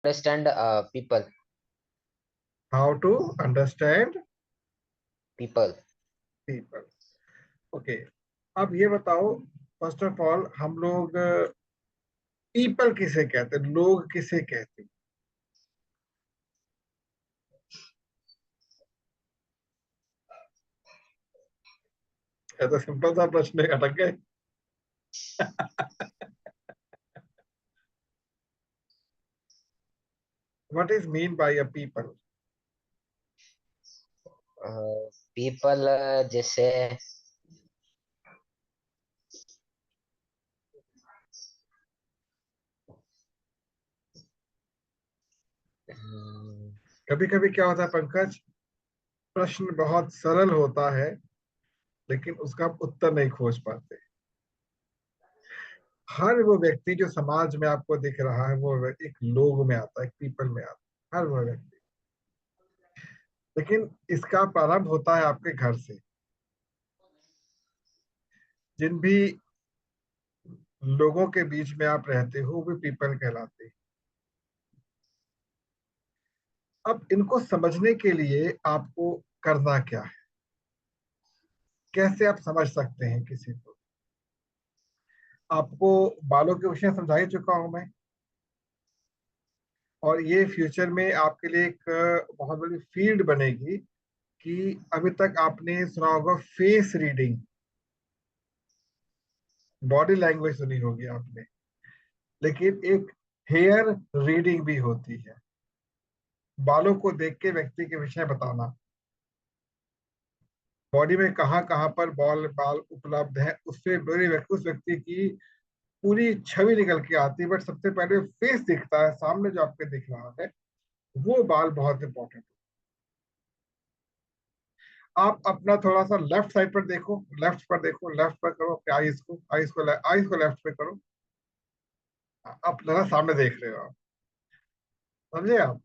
understand people. How to understand People. people. Okay, अब ये बताओ, फर्स्ट ऑफ ऑल हम लोग पीपल किसे कहते हैं, लोग किसे कहते हैं? ये तो सिंपल सा प्रश्न है, अटक गए। What is mean by a people? People जैसे कभी कभी क्या होता है पंकज, प्रश्न बहुत सरल होता है लेकिन उसका आप उत्तर नहीं खोज पाते। हर वो व्यक्ति जो समाज में आपको दिख रहा है वो एक लोग में आता है, एक पीपल में आता है, हर वो व्यक्ति। लेकिन इसका प्रारंभ होता है आपके घर से। जिन भी लोगों के बीच में आप रहते हो वो पीपल कहलाते हैं। अब इनको समझने के लिए आपको करना क्या है, कैसे आप समझ सकते हैं किसी को? आपको बालों के विषय समझा ही चुका हूं मैं, और ये फ्यूचर में आपके लिए एक बहुत बड़ी फील्ड बनेगी कि अभी तक आपने सुना होगा फेस रीडिंग, बॉडी लैंग्वेज सुनी होगी आपने, लेकिन एक हेयर रीडिंग भी होती है। बालों को देख के व्यक्ति के विषय बताना, बॉडी में कहाँ कहाँ पर बॉल बाल उपलब्ध है, उससे उस व्यक्ति की पूरी छवि निकल के आती है। बट सबसे पहले फेस दिखता है सामने जो आपके दिख रहा है, वो बाल बहुत इंपॉर्टेंट। आप अपना थोड़ा सा लेफ्ट साइड पर देखो, लेफ्ट पर देखो, लेफ्ट पर करो अपने आईज को लेफ्ट पे करो। आप लगा सामने देख रहे हो आप, समझे आप?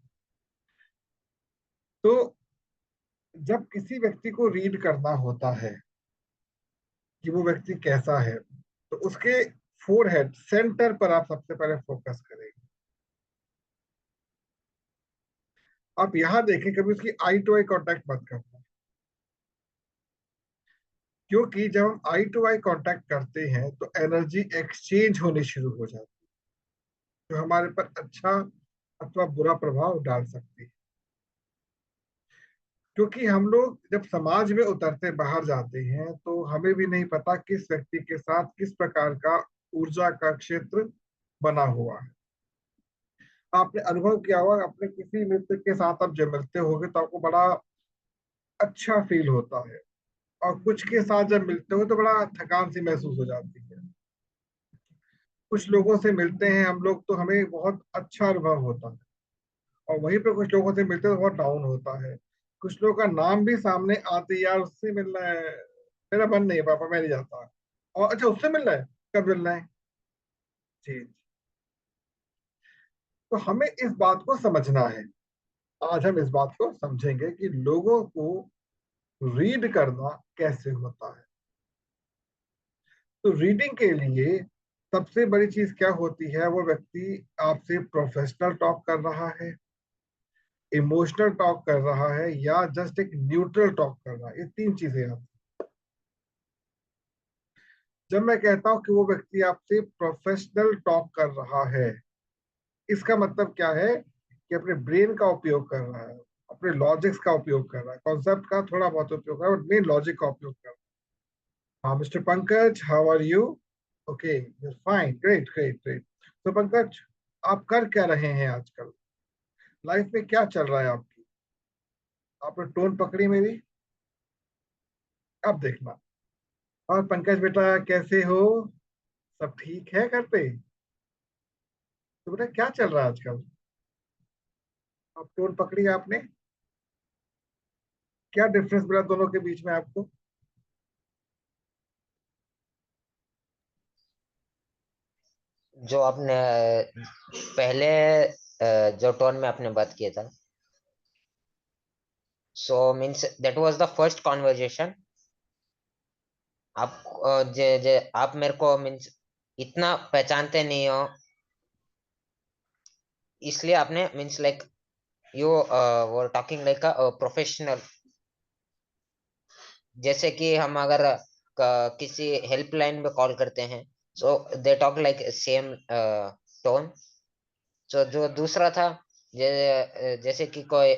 तो जब किसी व्यक्ति को रीड करना होता है कि वो व्यक्ति कैसा है, तो उसके फोरहेड सेंटर पर आप सबसे पहले फोकस करेंगे। आप यहां देखें, कभी उसकी आई टू आई कांटेक्ट मत करना, क्योंकि जब हम आई टू आई कांटेक्ट करते हैं तो एनर्जी एक्सचेंज होनी शुरू हो जाती है, जो हमारे पर अच्छा अथवा बुरा प्रभाव डाल सकती है। क्योंकि हम लोग जब समाज में उतरते बाहर जाते हैं तो हमें भी नहीं पता किस व्यक्ति के साथ किस प्रकार का ऊर्जा का क्षेत्र बना हुआ है। आपने अनुभव किया होगा, अपने किसी मित्र के साथ आप जब मिलते होगे तो आपको बड़ा अच्छा फील होता है, और कुछ के साथ जब मिलते हो तो बड़ा थकान सी महसूस हो जाती है। कुछ लोगों से मिलते हैं हम लोग तो हमें बहुत अच्छा अनुभव होता है, और वहीं पे कुछ लोगों से मिलते हैं तो बहुत डाउन होता है। कुछ लोगों का नाम भी सामने आते, यार उससे मिलना है, मेरा मन नहीं है पापा, मैं नहीं जाता। और अच्छा, उससे मिलना है, कब मिलना है? जी। तो हमें इस बात को समझना है। आज हम इस बात को समझेंगे कि लोगों को रीड करना कैसे होता है। तो रीडिंग के लिए सबसे बड़ी चीज क्या होती है, वो व्यक्ति आपसे प्रोफेशनल टॉक कर रहा है, इमोशनल टॉक कर रहा है, या जस्ट एक न्यूट्रल टॉक कर रहा है। ये तीन चीजें आती। जब मैं कहता हूं कि वो व्यक्ति आपसे प्रोफेशनल टॉक कर रहा है, इसका मतलब क्या है कि अपने ब्रेन का उपयोग कर रहा है, अपने लॉजिक्स का उपयोग कर रहा है, कॉन्सेप्ट का थोड़ा बहुत उपयोग कर रहा है, बट मेन लॉजिक का उपयोग कर रहा है। हाँ mister Pankaj, how are you? Okay, fine, great great great. तो पंकज, आप कर क्या रहे हैं आजकल? लाइफ में क्या चल रहा है आपकी? आपने टोन पकड़ी मेरी, अब देखना। और पंकज बेटा कैसे हो? सब ठीक है घर पे? तो बेटा क्या चल रहा है आजकल? आप टोन पकड़ी आपने, क्या डिफरेंस मिला दोनों के बीच में आपको? जो आपने पहले जो टोन में आपने बात किया था, so means that was the first conversation. आप जे जे आप मेरे को मीन्स इतना पहचानते नहीं हो, इसलिए आपने means like you were talking like a professional, जैसे कि हम अगर किसी हेल्पलाइन में कॉल करते हैं, so they talk like same tone. तो जो दूसरा था, जैसे कि कोई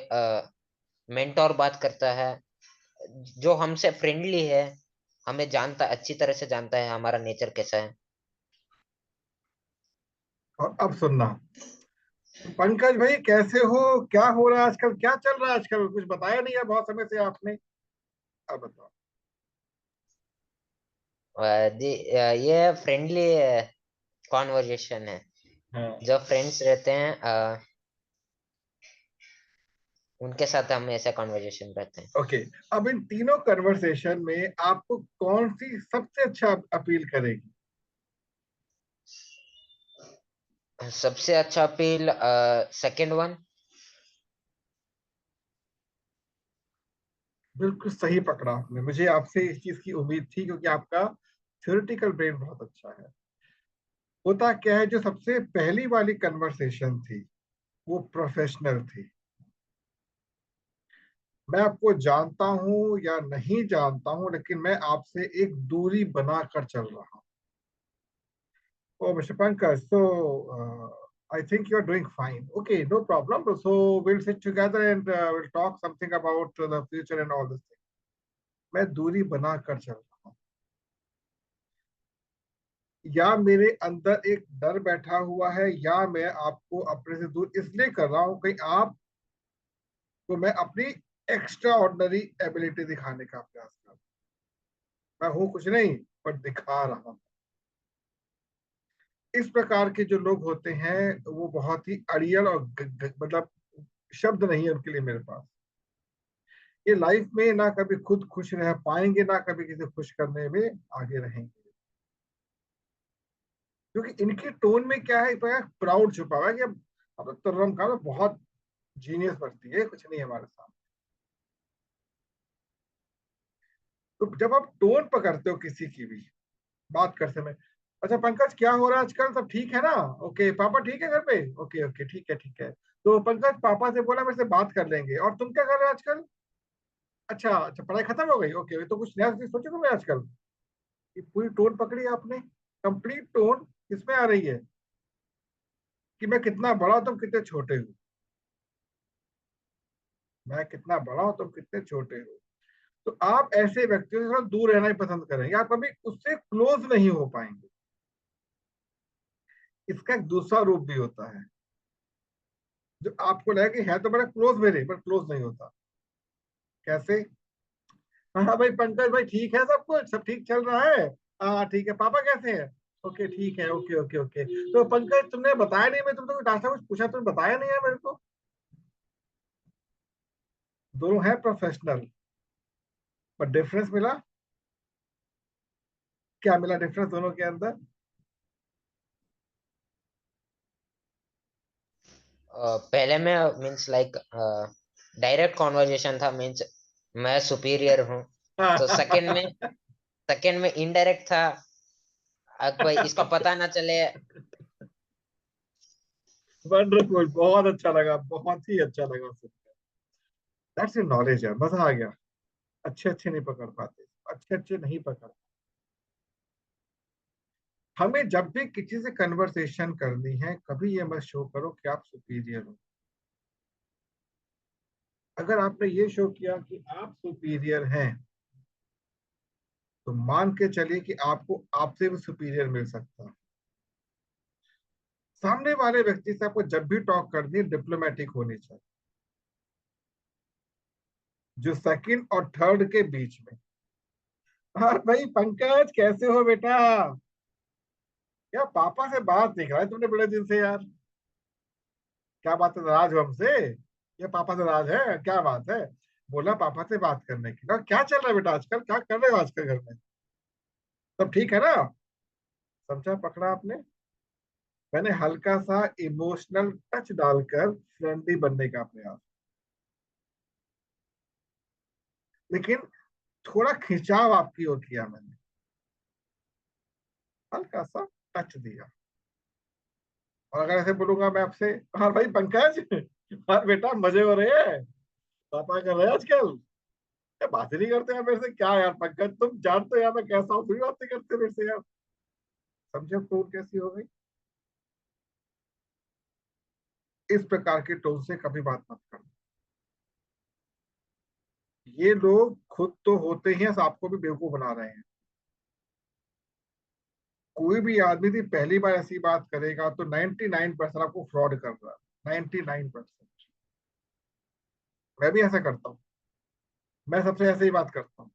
मेंटोर बात करता है, जो हमसे फ्रेंडली है, हमें जानता, अच्छी तरह से जानता है हमारा नेचर कैसा है। और अब सुनना, पंकज भाई कैसे हो, क्या हो रहा है आजकल, क्या चल रहा है आजकल, कुछ बताया नहीं है बहुत समय से आपने, अब बताओ। ये फ्रेंडली कॉन्वर्जेशन है। हाँ। जो फ्रेंड्स रहते हैं उनके साथ हम ऐसा कॉन्वर्जेशन करते ओके, अब इन तीनों कन्वर्सेशन में आपको कौन सी सबसे अच्छा अपील करेगी? हैं। सबसे अच्छा अपील सेकंड वन। बिल्कुल सही पकड़ा आपने, मुझे आपसे इस चीज की उम्मीद थी, क्योंकि आपका थ्योरेटिकल ब्रेन बहुत अच्छा है। होता क्या है, जो सबसे पहली वाली कन्वर्सेशन थी वो प्रोफेशनल थी। मैं आपको जानता हूं या नहीं जानता हूं, लेकिन मैं आपसे एक दूरी बनाकर चल रहा हूं। Oh, Mr. Pankaj, so I think you're doing fine. Okay, no problem. So we'll sit together and we'll talk something about the future and all this thing. मैं दूरी बनाकर चल रहा हूँ, या मेरे अंदर एक डर बैठा हुआ है, या मैं आपको अपने से दूर इसलिए कर रहा हूँ कहीं आपको मैं अपनी एक्स्ट्रा ऑर्डिनरी एबिलिटी दिखाने का प्रयास कर रहा हूँ। मैं हूँ कुछ नहीं, पर दिखा रहा हूँ। इस प्रकार के जो लोग होते हैं वो बहुत ही अड़ियल और मतलब शब्द नहीं है उनके लिए मेरे पास। ये लाइफ में ना कभी खुद खुश रह पाएंगे, ना कभी किसी खुश करने में आगे रहेंगे, क्योंकि इनकी टोन में क्या है, प्राउड छुपा हुआ है कि अब तो तुर्रम का तो बहुत जीनियस बनती है, कुछ नहीं है हमारे साथ। तो जब आप टोन पकड़ते हो किसी की भी बात करते में, अच्छा पंकज क्या हो रहा है आजकल, सब ठीक है ना? ओके, पापा ठीक है घर पे? ओके ओके, ठीक है ठीक है। तो पंकज पापा से बोला मेरे से बात कर लेंगे, और तुम क्या कर रहे हो आजकल? अच्छा अच्छा, पढ़ाई खत्म हो गई, ओके, तो कुछ नया सोचे तुमने आजकल? ये पूरी टोन पकड़ी आपने, कंप्लीट टोन किसमें आ रही है कि मैं कितना बड़ा हूं, तुम कितने छोटे हो। मैं कितना बड़ा हूं, तुम कितने छोटे हो। तो आप ऐसे व्यक्तियों से थोड़ा दूर रहना ही पसंद करेंगे, आप कभी उससे क्लोज नहीं हो पाएंगे। इसका एक दूसरा रूप भी होता है, जो आपको लगे कि है तो बड़ा क्लोज मेरे, पर क्लोज नहीं होता। कैसे? हाँ हाँ भाई पंकज भाई, ठीक है सब कुछ, सब ठीक चल रहा है। हाँ ठीक है, पापा कैसे हैं? ओके ठीक है, ओके ओके ओके। तो पंकज तुमने बताया नहीं, मैं तुमसे कुछ नाश्ता कुछ पूछा, तुमने बताया नहीं है मेरे को। दोनों है प्रोफेशनल, पर डिफरेंस मिला। क्या मिला डिफरेंस दोनों के अंदर? पहले में मीन्स लाइक डायरेक्ट कॉन्वर्जेशन था, मीन्स मैं सुपीरियर हूँ। तो सेकंड में इनडायरेक्ट था, अब कोई इसका पता ना चले। वंडरफुल, बहुत अच्छा लगा, बहुत ही अच्छा लगा सुनकर। दैट्स योर नॉलेज है, मजा आ गया। अच्छे अच्छे नहीं पकड़ पाते, अच्छे अच्छे नहीं पकड़। हमें जब भी किसी से कन्वर्सेशन करनी है, कभी ये मत शो करो कि आप सुपीरियर हो। अगर आपने ये शो किया कि आप सुपीरियर हैं, तो मान के चलिए कि आपको आपसे भी सुपीरियर मिल सकता है। सामने वाले व्यक्ति से आपको जब भी टॉक करनी है, डिप्लोमेटिक होनी चाहिए, जो सेकंड और थर्ड के बीच में। हाँ भाई पंकज कैसे हो बेटा? यार पापा से बात नहीं करा है तुमने बड़े दिन से यार। क्या बात है, नाराज हो हमसे? ये पापा से नाराज है, क्या बात है? बोला पापा से बात करने की। कहा, क्या चल रहा है बेटा आजकल, क्या कर रहे हो आजकल घर में, सब ठीक है ना? समझा, पकड़ा आपने? मैंने हल्का सा इमोशनल टच डालकर फ्रेंडली बनने का प्रयास, लेकिन थोड़ा खिंचाव आपकी ओर किया मैंने, हल्का सा टच दिया। और अगर ऐसे बोलूंगा मैं आपसे, हाँ भाई पंकज, हाँ बेटा मजे हो रहे हैं, पापा कर रहे हैं आजकल, ये बात ही नहीं करते यार मेरे से, क्या यार पंकज तुम जानते हो यार मैं कैसा हूँ, थोड़ी बातें करते मेरे से यार। समझे टोन कैसी हो गई? इस प्रकार के टोन से कभी बात मत करो। ये लोग खुद तो होते ही हैं, आपको भी बेवकूफ बना रहे हैं। कोई भी आदमी थी पहली बार ऐसी बात करेगा तो 99% आपको फ्रॉड कर रहा है, 99%। मैं भी ऐसा करता हूँ, मैं सबसे ऐसे ही बात करता हूँ।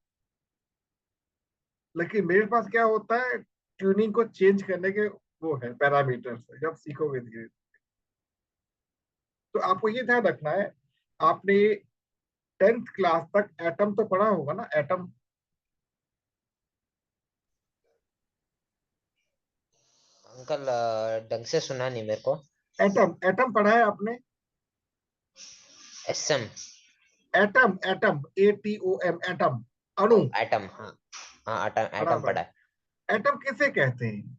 लेकिन मेरे पास क्या होता है, ट्यूनिंग को चेंज करने के वो है पैरामीटर्स है, जब सीखोगे धीरे। तो आपको ये ध्यान रखना है, आपने 10th क्लास तक एटम तो पढ़ा होगा ना, एटम। अंकल ढंग से सुना नहीं मेरे को। एटम एटम पढ़ा है आपने? SM. Atom atom, ATOM, atom, ओ अणु। एटम, हाँ। हाँ एटम, पढ़ा एटम होगा पढ़ा ना? है। एटम किसे कहते हैं?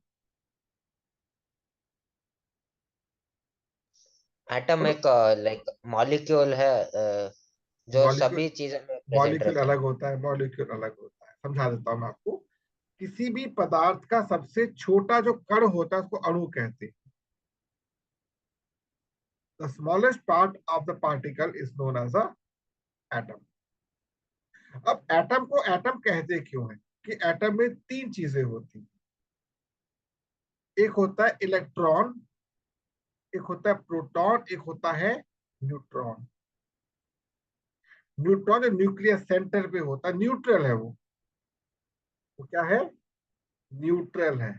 एटम बोलो। एक लाइक मॉलिक्यूल है, जो मॉलिक्यूल, सभी चीजों में प्रेजेंट मॉलिक्यूल रहते हैं। अलग होता है, मॉलिक्यूल अलग होता है, समझा देता हूँ मैं आपको। किसी भी पदार्थ का सबसे छोटा जो कण होता है उसको अणु कहते हैं। The smallest part of the particle is known as a atom. अब एटम को एटम कहते क्यों है? कि एटम में तीन चीजें होती हैं। एक होता है इलेक्ट्रॉन, एक होता है प्रोटॉन, एक होता है न्यूट्रॉन। न्यूट्रॉन जो न्यूक्लियस सेंटर पे होता है, न्यूट्रल है वो क्या है? न्यूट्रल है।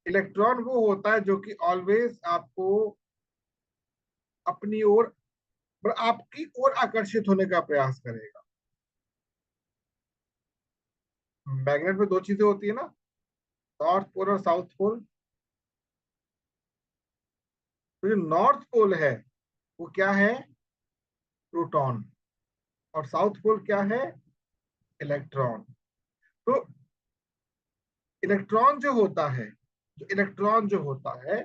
इलेक्ट्रॉन वो होता है जो कि ऑलवेज आपको अपनी ओर, आपकी ओर आकर्षित होने का प्रयास करेगा। मैग्नेट में दो चीजें होती है ना, नॉर्थ पोल और साउथ पोल। तो जो नॉर्थ पोल है वो क्या है? प्रोटॉन। और साउथ पोल क्या है? इलेक्ट्रॉन। तो इलेक्ट्रॉन जो होता है, जो इलेक्ट्रॉन जो होता है,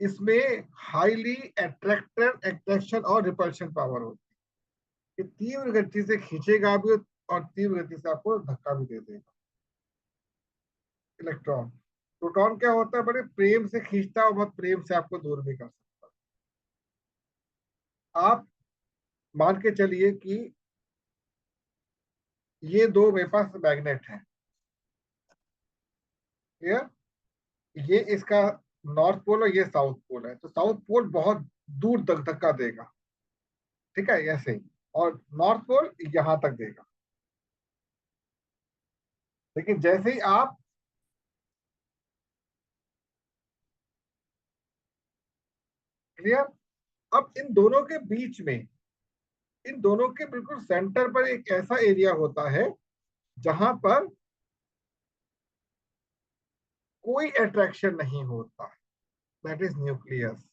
इसमें हाईली अट्रैक्शन और रिपल्शन पावर होती है। ये तीव्र गति से खींचेगा भी और तीव्र गति से आपको धक्का भी दे देगा। इलेक्ट्रॉन। प्रोटॉन क्या होता है, बड़े प्रेम से खींचता है और बहुत प्रेम से आपको दूर भी कर सकता है। आप मान के चलिए कि ये दो मेरे पास मैग्नेट है, क्लियर? ये इसका नॉर्थ पोल और ये साउथ पोल है, तो साउथ पोल बहुत दूर तक धक्का देगा, ठीक है, ऐसे ही। और नॉर्थ पोल यहां तक देगा। लेकिन जैसे ही आप, क्लियर? अब इन दोनों के बीच में, इन दोनों के बिल्कुल सेंटर पर एक ऐसा एरिया होता है जहां पर कोई अट्रैक्शन नहीं होता, that is nucleus.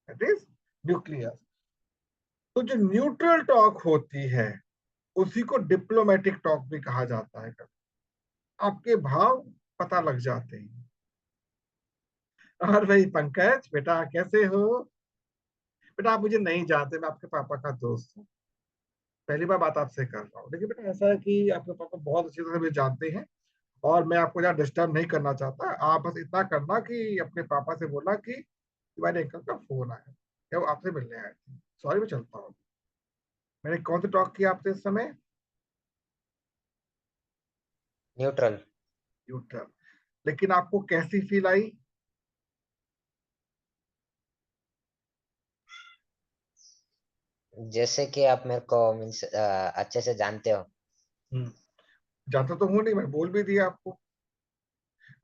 That is nucleus. तो जो न्यूट्रल टॉक होती है उसी को डिप्लोमेटिक टॉक भी कहा जाता है। आपके भाव पता लग जाते हैं। और भाई पंकज बेटा कैसे हो? बेटा आप मुझे नहीं जानते, मैं आपके पापा का दोस्त हूँ, पहली बार बात आपसे कर रहा हूँ। लेकिन बेटा ऐसा है कि आपके पापा बहुत अच्छी तरह से मुझे जानते हैं और मैं आपको ज्यादा डिस्टर्ब नहीं करना चाहता। आप बस इतना करना कि अपने पापा से बोलना कि तुम्हारे अंकल का फोन आया, या वो आपसे मिलने आए थे। सॉरी, मैं चलता हूँ। मैंने कौन सी टॉक किया आपसे इस समय? न्यूट्रल। न्यूट्रल। लेकिन आपको कैसी फील आई? जैसे कि आप मेरे को मीन्स अच्छे से जानते हो। जानता तो हूं नहीं, मैं बोल भी दिया आपको।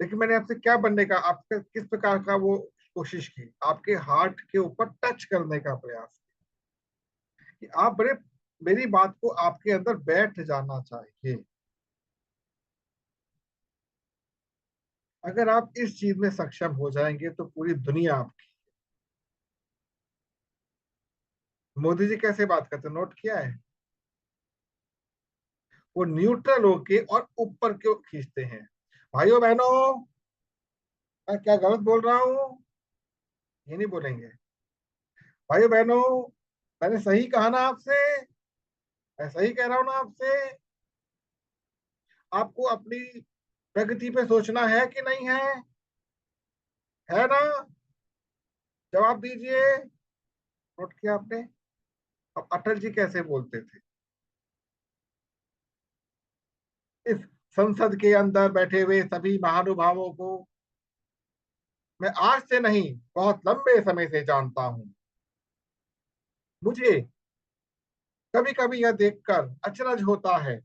लेकिन मैंने आपसे क्या बनने का, आपका किस प्रकार का वो कोशिश की, आपके हार्ट के ऊपर टच करने का प्रयास किया कि आप बड़े, मेरी बात को आपके अंदर बैठ जाना चाहिए। अगर आप इस चीज में सक्षम हो जाएंगे तो पूरी दुनिया आपकी। मोदी जी कैसे बात करते हैं, नोट किया है? वो न्यूट्रल होके और ऊपर क्यों खींचते हैं? भाइयों बहनों, मैं क्या गलत बोल रहा हूँ? ये नहीं बोलेंगे। भाइयों बहनों, मैंने सही कहा ना आपसे? मैं सही कह रहा हूँ ना आपसे? आपको अपनी प्रगति पे सोचना है कि नहीं है ना? जवाब दीजिए। नोट किया आपने? अब अटल जी कैसे बोलते थे? इस संसद के अंदर बैठे हुए सभी महानुभावों को मैं आज से नहीं, बहुत लंबे समय से जानता हूं। मुझे कभी कभी यह देखकर अचरज होता है,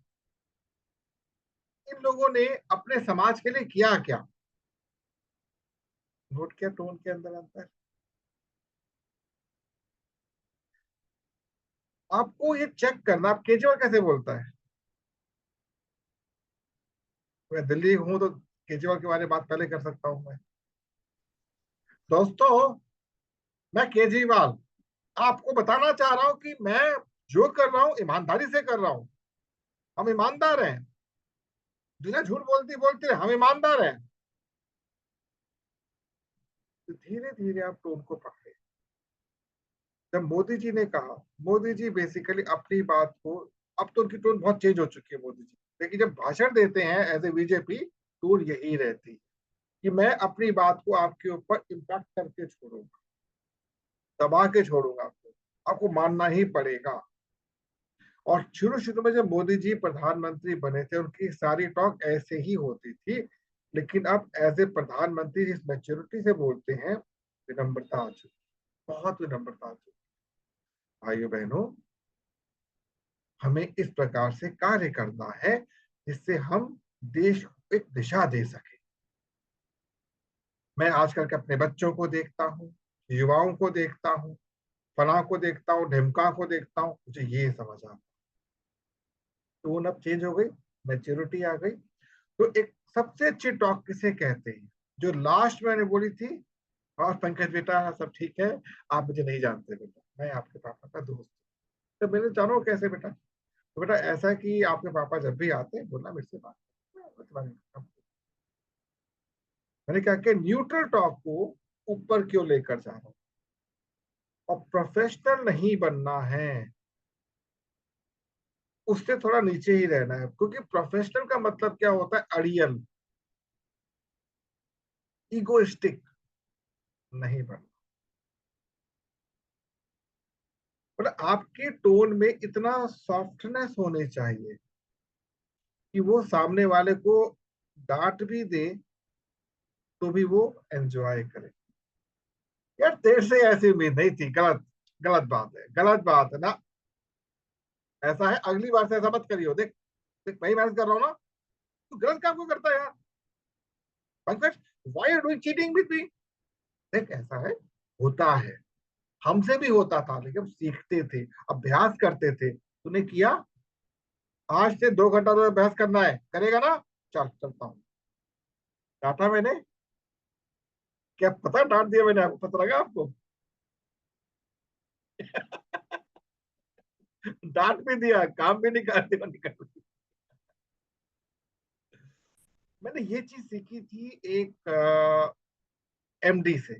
इन लोगों ने अपने समाज के लिए किया क्या? नोट किया टोन के अंदर अंतर? आपको ये चेक करना, आप केजरीवाल कैसे बोलता है? मैं दिल्ली हूं तो केजरीवाल के बारे में बात पहले कर सकता हूं मैं। दोस्तों, मैं केजरीवाल आपको बताना चाह रहा हूं कि मैं जो कर रहा हूं ईमानदारी से कर रहा हूं। हम ईमानदार हैं। दुनिया झूठ बोलती बोलती है, हम ईमानदार हैं। तो धीरे धीरे आप टोन को पकड़े। जब मोदी जी ने कहा, मोदी जी बेसिकली अपनी बात को, अब तो उनकी टोन बहुत चेंज हो चुकी है मोदी जी, लेकिन जब भाषण देते हैं एज ए बीजेपी, टोन यही रहती कि मैं अपनी बात को आपके ऊपर इम्पैक्ट करके छोड़ूंगा, दबा के छोड़ूंगा आपको, आपको मानना ही पड़ेगा। और शुरू शुरू में जब मोदी जी प्रधानमंत्री बने थे, उनकी सारी टॉक ऐसे ही होती थी, लेकिन अब एज ए प्रधानमंत्री जिस मैच्योरिटी से बोलते हैं, विनम्रता आ चुकी, बहुत विनम्रता आ चुकी। भाइयों बहनों, हमें इस प्रकार से कार्य करना है जिससे हम देश को एक दिशा दे सके। मैं आजकल के अपने बच्चों को देखता हूँ, युवाओं को देखता हूँ, फलां को देखता हूँ, ढिमका को देखता हूँ, मुझे ये समझ आता, टोन अब चेंज हो गई, मैच्योरिटी आ गई। तो एक सबसे अच्छी टॉक किसे कहते हैं? जो लास्ट मैंने बोली थी, और पंकज बेटा सब ठीक है, आप मुझे नहीं जानते बेटा, मैं आपके पापा का दोस्त हूँ। तो मैंने जानो कैसे बेटा? तो बेटा ऐसा कि आपके पापा जब भी आते हैं बोलना मेरे से बात करना। मैंने कहा कि न्यूट्रल टॉक को ऊपर क्यों लेकर जा रहा हूं, और प्रोफेशनल नहीं बनना है, उससे थोड़ा नीचे ही रहना है, क्योंकि प्रोफेशनल का मतलब क्या होता है? अड़ियल, इगोइस्टिक नहीं बनना। मतलब आपके टोन में इतना सॉफ्टनेस होने चाहिए कि वो सामने वाले को डांट भी दे तो भी वो एंजॉय करे। यार तेरे से ऐसी उम्मीद नहीं थी, गलत, गलत बात है, गलत बात है ना। ऐसा है, अगली बार से ऐसा मत करियो। देख, देख मैं ही मैनेज कर रहा हूँ ना, तू गलत काम क्यों करता है यार? Pankaj, why are doing cheating with me? देख ऐसा है, होता है, हमसे भी होता था, लेकिन हम सीखते थे, अभ्यास करते थे। तूने किया, आज से 2 घंटा तो अभ्यास करना है, करेगा ना? चल चलता हूँ। डांटा मैंने? क्या पता डांट दिया मैंने आपको, पता लगा आपको? डांट भी दिया, काम भी नहीं कर दिया, निकल। मैंने ये चीज सीखी थी एक एमडी से।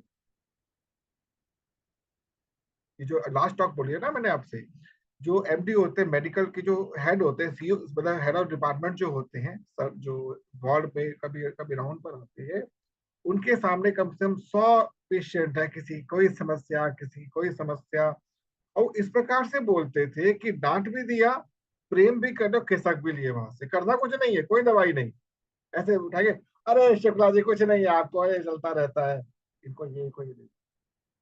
ये जो लास्ट टॉक बोली है ना मैंने आपसे, जो एमडी होते हैं, मेडिकल के जो हेड होते हैं, सीईओ मतलब हेड ऑफ डिपार्टमेंट जो होते हैं सर, जो वार्ड में कभी कभी राउंड पर आते हैं, उनके सामने कम से कम 100 पेशेंट है, किसी कोई समस्या, किसी कोई समस्या, और इस प्रकार से बोलते थे कि डांट भी दिया, प्रेम भी कर दो, खिसक भी लिए, वहां से करना कुछ नहीं है, कोई दवाई नहीं, ऐसे उठा के, अरे शुक्ला जी कुछ नहीं है, आपको ये चलता रहता है, इनको ये कोई नहीं,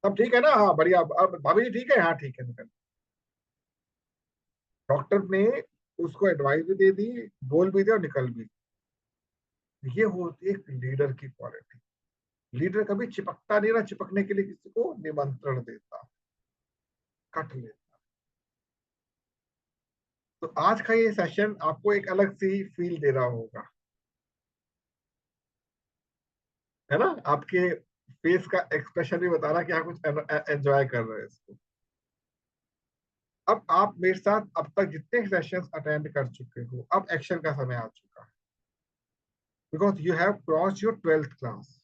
सब ठीक है ना? हाँ बढ़िया, अब भाभी जी ठीक है? हाँ ठीक है, निकल। डॉक्टर ने उसको एडवाइस भी दे दी, बोल भी दिया और निकल भी। ये होती है एक लीडर की क्वालिटी। लीडर कभी चिपकता नहीं, ना चिपकने के लिए किसी को निमंत्रण देता, कट लेता। तो आज का ये सेशन आपको एक अलग सी फील दे रहा होगा, है ना? आपके फेस का एक्सप्रेशन भी बता रहा कि आप कुछ एंजॉय कर रहे हैं इसको। अब आप मेरे साथ अब तक जितने सेशंस अटेंड कर चुके हो, अब एक्शन का समय आ चुका है, because you have cross your 12th class.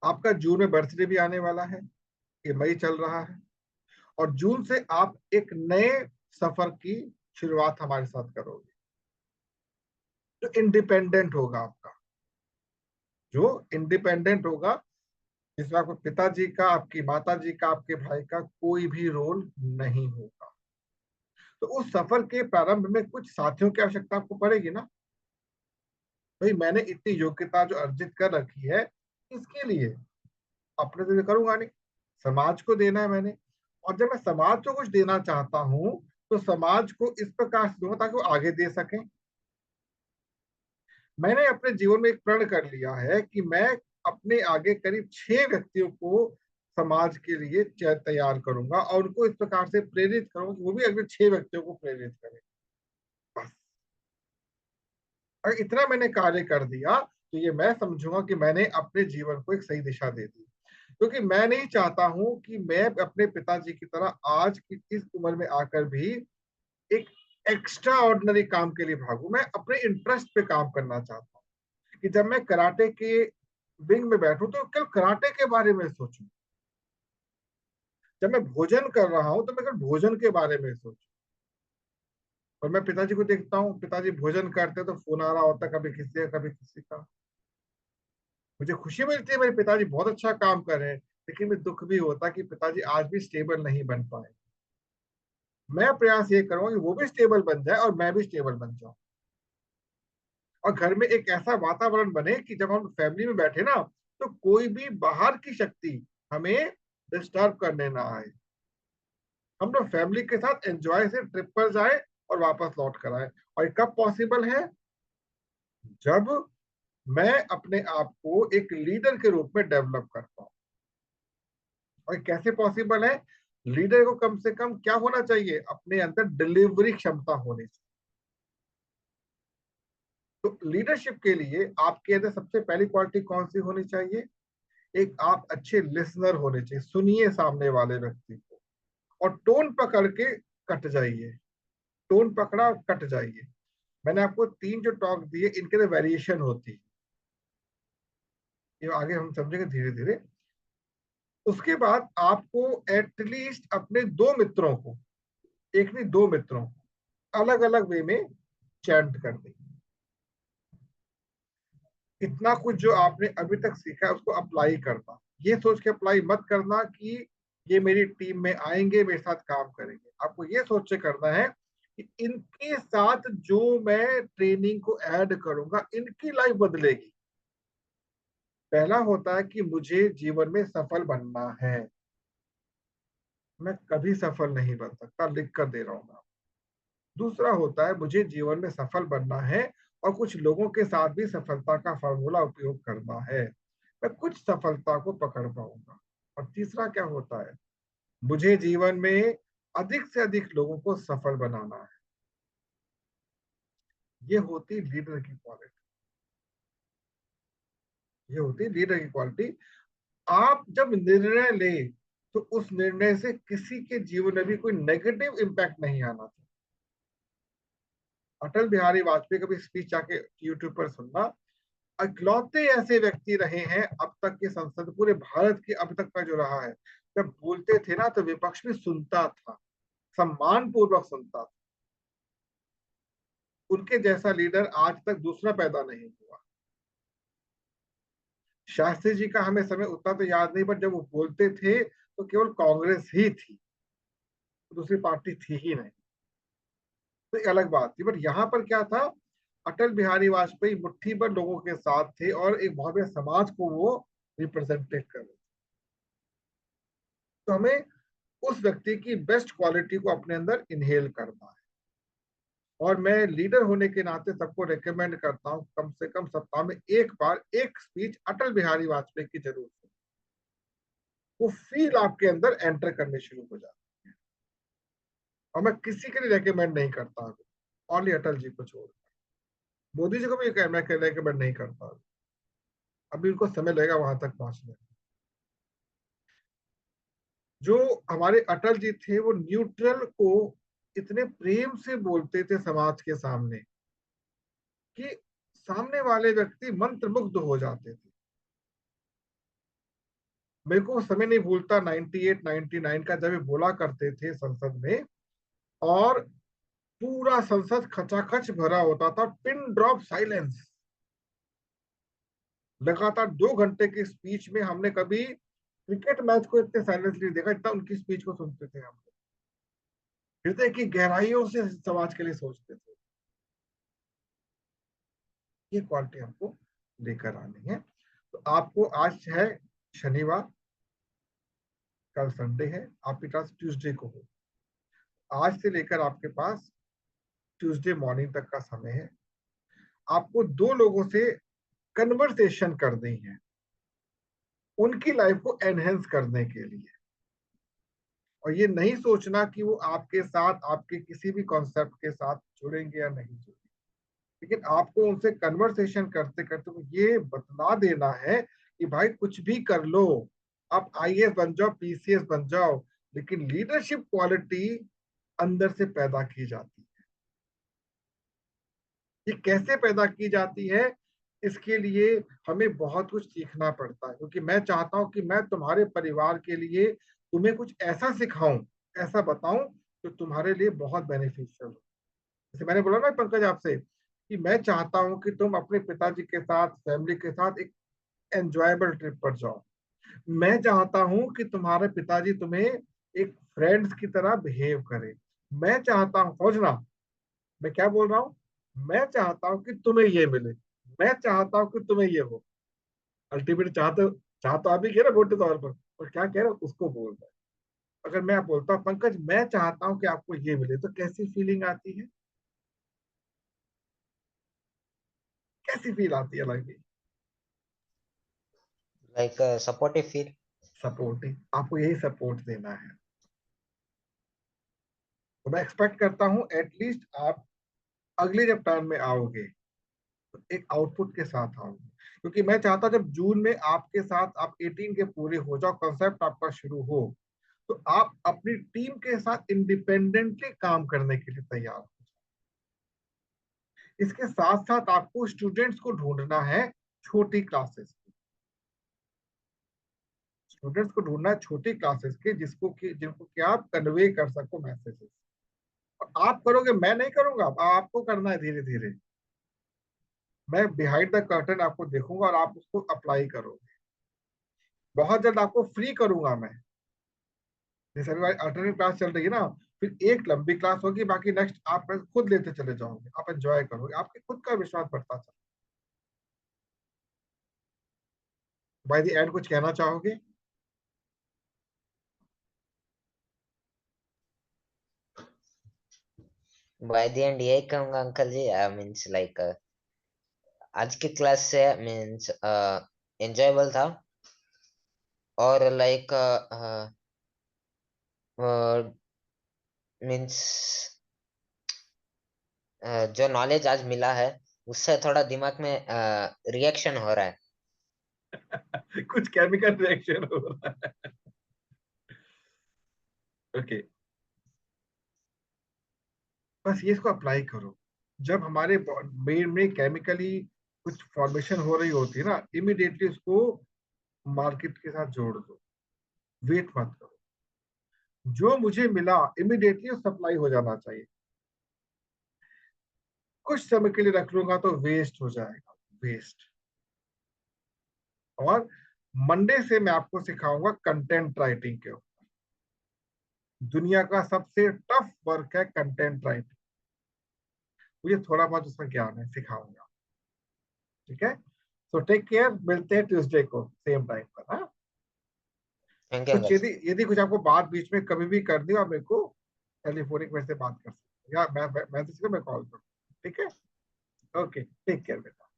आपका जून में बर्थडे भी आने वाला है, ये मई चल रहा है, और जून से आप एक नए सफर की शुरुआत हमारे साथ करोगे, जो इंडिपेंडेंट होगा आपका, जो इंडिपेंडेंट होगा, जिसमें आपके पिताजी का, आपकी माताजी का, आपके भाई का कोई भी रोल नहीं होगा। तो उस सफर के प्रारंभ में कुछ साथियों की आवश्यकता आपको पड़ेगी ना। भाई मैंने इतनी योग्यता जो अर्जित कर रखी है, इसके लिए अपने तो करूंगा नहीं, समाज को देना है मैंने। और जब मैं समाज को कुछ देना चाहता हूं, तो समाज को इस प्रकार से दूंगा ताकि वो आगे दे सकें। मैंने अपने जीवन में एक प्रण कर लिया है कि मैं अपने आगे करीब 6 व्यक्तियों को समाज के लिए तैयार करूंगा, और उनको इस प्रकार से प्रेरित करूंगा कि वो भी अगले 6 व्यक्तियों को प्रेरित करें। बस अगर इतना मैंने कार्य कर दिया, तो ये मैं समझूंगा कि मैंने अपने जीवन को एक सही दिशा दे दी। क्योंकि मैं नहीं चाहता हूं कि मैं अपने पिताजी की तरह आज की इस उम्र में आकर भी एक एक्स्ट्रा ऑर्डिनरी काम के लिए भागू। मैं अपने इंटरेस्ट पे काम करना चाहता हूँ कि जब मैं कराटे के विंग में बैठूं तो केवल कराटे के बारे में सोचूं, जब मैं भोजन कर रहा हूं तो मैं केवल भोजन के बारे में सोचूं। और मैं पिताजी को देखता हूँ, पिताजी भोजन करते तो फोन आ रहा होता, कभी किसी का कभी किसी का। मुझे खुशी मिलती है मेरे पिताजी बहुत अच्छा काम कर रहे हैं, लेकिन मुझे दुख भी होता कि पिताजी आज भी स्टेबल नहीं बन पाए। मैं प्रयास ये करूंगा कि वो भी स्टेबल बन जाए और मैं भी स्टेबल बन जाऊं, और घर में एक ऐसा वातावरण बने कि जब हम फैमिली में बैठे ना, तो कोई भी बाहर की शक्ति हमें डिस्टर्ब करने ना आए। हम लोग फैमिली के साथ एंजॉय से ट्रिप पर जाए और वापस लौट कर आए। और कब पॉसिबल है? जब मैं अपने आप को एक लीडर के रूप में डेवलप करता हूँ। और कैसे पॉसिबल है? लीडर को कम से कम क्या होना चाहिए? अपने अंदर डिलीवरी क्षमता होनी चाहिए। तो लीडरशिप के लिए आपके अंदर सबसे पहली क्वालिटी कौन सी होनी चाहिए? एक आप अच्छे लिसनर होने चाहिए, सुनिए सामने वाले व्यक्ति को, और टोन पकड़ के कट जाइए। टोन पकड़ा और कट जाइए। मैंने आपको 3 जो टॉक दिए, इनके अंदर वेरिएशन होती है, ये आगे हम समझेंगे धीरे धीरे। उसके बाद आपको एटलीस्ट अपने 2 मित्रों को, एक नहीं 2 मित्रों को अलग अलग वे में चैंट कर दें। इतना कुछ जो आपने अभी तक सीखा है उसको अप्लाई करना। ये सोच के अप्लाई मत करना कि ये मेरी टीम में आएंगे, मेरे साथ काम करेंगे। आपको ये सोच के करना है कि इनके साथ जो मैं ट्रेनिंग को ऐड करूंगा, इनकी लाइफ बदलेगी। पहला होता है कि मुझे जीवन में सफल बनना है। मैं कभी सफल नहीं बन सकता, लिख कर दे रहा हूँ। दूसरा होता है मुझे जीवन में सफल बनना है और कुछ लोगों के साथ भी सफलता का फॉर्मूला उपयोग करना है, मैं कुछ सफलता को पकड़ पाऊंगा। और तीसरा क्या होता है? मुझे जीवन में अधिक से अधिक लोगों को सफल बनाना है। ये होती लीडर की क्वालिटी। ये होती लीडर की क्वालिटी। आप जब निर्णय ले, तो उस निर्णय से किसी के जीवन में भी कोई नेगेटिव इंपैक्ट नहीं आना चाहिए। अटल बिहारी वाजपेयी का भी स्पीच आके यूट्यूब पर सुनना। इकलौते ऐसे व्यक्ति रहे हैं अब तक के संसद, पूरे भारत के अब तक का जो रहा है, जब बोलते थे ना तो विपक्ष भी सुनता था, सम्मान पूर्वक सुनता था। उनके जैसा लीडर आज तक दूसरा पैदा नहीं हुआ। शास्त्री जी का हमें समय उतना तो याद नहीं, पर जब वो बोलते थे तो केवल कांग्रेस ही थी, दूसरी पार्टी थी ही नहीं। तो एक अलग बात थी, बट यहाँ पर क्या था? अटल बिहारी वाजपेयी मुट्ठी भर लोगों के साथ थे और एक बहुत बड़े समाज को वो रिप्रेजेंटेट कर रहे थे। तो हमें उस व्यक्ति की बेस्ट क्वालिटी को अपने अंदर इनहेल करना है। और मैं लीडर होने के नाते सबको रेकमेंड करता हूँ कम से कम सप्ताह में एक बार एक स्पीच अटल बिहारी वाजपेयी की जरूर सुनो। वो फील आपके अंदर एंटर करने शुरू हो जाती है। और मैं किसी के लिए रेकमेंड नहीं करता हूँ, ओनली अटल जी को छोड़। मोदी जी को भी मैं रेकमेंड नहीं करता हूँ, अभी उनको समय लगेगा वहां तक पहुंचने में। जो हमारे अटल जी थे, वो न्यूट्रल को इतने प्रेम से बोलते थे समाज के सामने कि सामने वाले व्यक्ति मंत्रमुग्ध हो जाते थे। मेरे को उस समय नहीं भूलता 98 99 का, जब ये बोला करते थे संसद में, और पूरा संसद खचाखच भरा होता था, पिन ड्रॉप साइलेंस। लगातार 2 घंटे की स्पीच में हमने कभी क्रिकेट मैच को इतने साइलेंस नहीं देखा इतना उनकी स्पीच को सुनते थे हम। हृदय की गहराइयों से समाज के लिए सोचते थे। ये क्वालिटी हमको लेकर आनी है। तो आपको आज है शनिवार, कल संडे है, आपकी क्लास ट्यूसडे को हो। आज से लेकर आपके पास ट्यूसडे मॉर्निंग तक का समय है। आपको 2 लोगों से कन्वर्सेशन करनी है, उनकी लाइफ को एनहेंस करने के लिए। और ये नहीं सोचना कि वो आपके साथ आपके किसी भी कॉन्सेप्ट के साथ जुड़ेंगे या नहीं जुड़ेंगे, लेकिन आपको उनसे कन्वर्सेशन करते करते वो ये बतला देना है कि भाई कुछ भी कर लो, आप आईएएस बन जाओ, पीसीएस बन जाओ, लेकिन लीडरशिप क्वालिटी अंदर से पैदा की जाती है। ये कैसे पैदा की जाती है, इसके लिए हमें बहुत कुछ सीखना पड़ता है, क्योंकि मैं चाहता हूं कि मैं तुम्हारे परिवार के लिए तुम्हें कुछ ऐसा सिखाऊं, ऐसा बताऊं जो तुम्हारे लिए बहुत बेनिफिशियल हो। जैसे मैंने बोला ना पंकज आपसे, कि मैं चाहता हूं कि तुम अपने पिताजी के साथ, फैमिली के साथ एक एंजॉयबल ट्रिप पर जाओ। मैं चाहता हूं कि तुम्हारे पिताजी तुम्हें एक फ्रेंड्स की तरह बिहेव करे। मैं चाहता हूं, समझना मैं क्या बोल रहा हूँ, मैं चाहता हूं कि तुम्हें ये मिले, मैं चाहता हूं कि तुम्हें ये हो। अल्टीमेट चाहते, चाहता आप ही कह रहे मोटे तौर पर, और क्या कह रहे हो उसको बोल रहे हैं। अगर मैं बोलता हूँ पंकज मैं चाहता हूं कि आपको ये मिले, तो कैसी फीलिंग आती है, कैसी फील आती है life. Like supportive feel. Supporting, आपको यही सपोर्ट देना है। तो मैं एक्सपेक्ट करता हूं एटलीस्ट आप अगले जब टर्न में आओगे तो एक आउटपुट के साथ आओगे, क्योंकि मैं चाहता जब जून में आपके साथ आप 18 के पूरे हो जाओ, कॉन्सेप्ट आपका शुरू हो, तो आप अपनी टीम के साथ इंडिपेंडेंटली काम करने के लिए तैयार हो। इसके साथ साथ आपको स्टूडेंट्स को ढूंढना है, छोटी क्लासेस, स्टूडेंट्स को ढूंढना है छोटी क्लासेस के, जिसको कि जिनको कि आप कन्वे कर सको मैसेजेस। आप करोगे, मैं नहीं करूंगा, आपको करना है धीरे धीरे। मैं बिहाइंड द कर्टन आपको देखूंगा और आप उसको अप्लाई करोगे। बहुत जल्द आपको फ्री करूंगा मैं, जैसे अभी अल्टरनेट क्लास चल रही है ना, फिर एक लंबी क्लास होगी, बाकी नेक्स्ट आप खुद लेते चले जाओगे, आप एंजॉय करोगे, आपके खुद का विश्वास बढ़ता चला। बाय द एंड कुछ कहना चाहोगे? बाय द एंड यही कहूंगा अंकल जी, मीन्स लाइक आज की क्लास से मीन्स एंजॉयबल था, और लाइक मीन्स जो नॉलेज आज मिला है उससे थोड़ा दिमाग में रिएक्शन हो रहा है। कुछ केमिकल रिएक्शन हो रहा है। ओके, बस ये इसको अप्लाई करो। जब हमारे ब्रेन में केमिकली कुछ फॉर्मेशन हो रही होती है ना, इमिडिएटली उसको मार्केट के साथ जोड़ दो, वेट मत करो। जो मुझे मिला इमिडिएटली सप्लाई हो जाना चाहिए। कुछ समय के लिए रख लूंगा तो वेस्ट हो जाएगा, वेस्ट। और मंडे से मैं आपको सिखाऊंगा कंटेंट राइटिंग के ऊपर। दुनिया का सबसे टफ वर्क है कंटेंट राइटिंग। मुझे थोड़ा बहुत उसका ज्ञान है, सिखाऊंगा। ठीक है, सो टेक केयर, मिलते हैं ट्यूसडे को सेम टाइम पर। हाँ, थैंक यू कुछ अंकल। यदि यदि कुछ आपको बात बीच में कभी भी करनी हो, आप मेरे को टेलीफोनिक में से बात कर सकते हो, या मैं तो मैं कॉल करूँ। ठीक है, ओके, टेक केयर बेटा।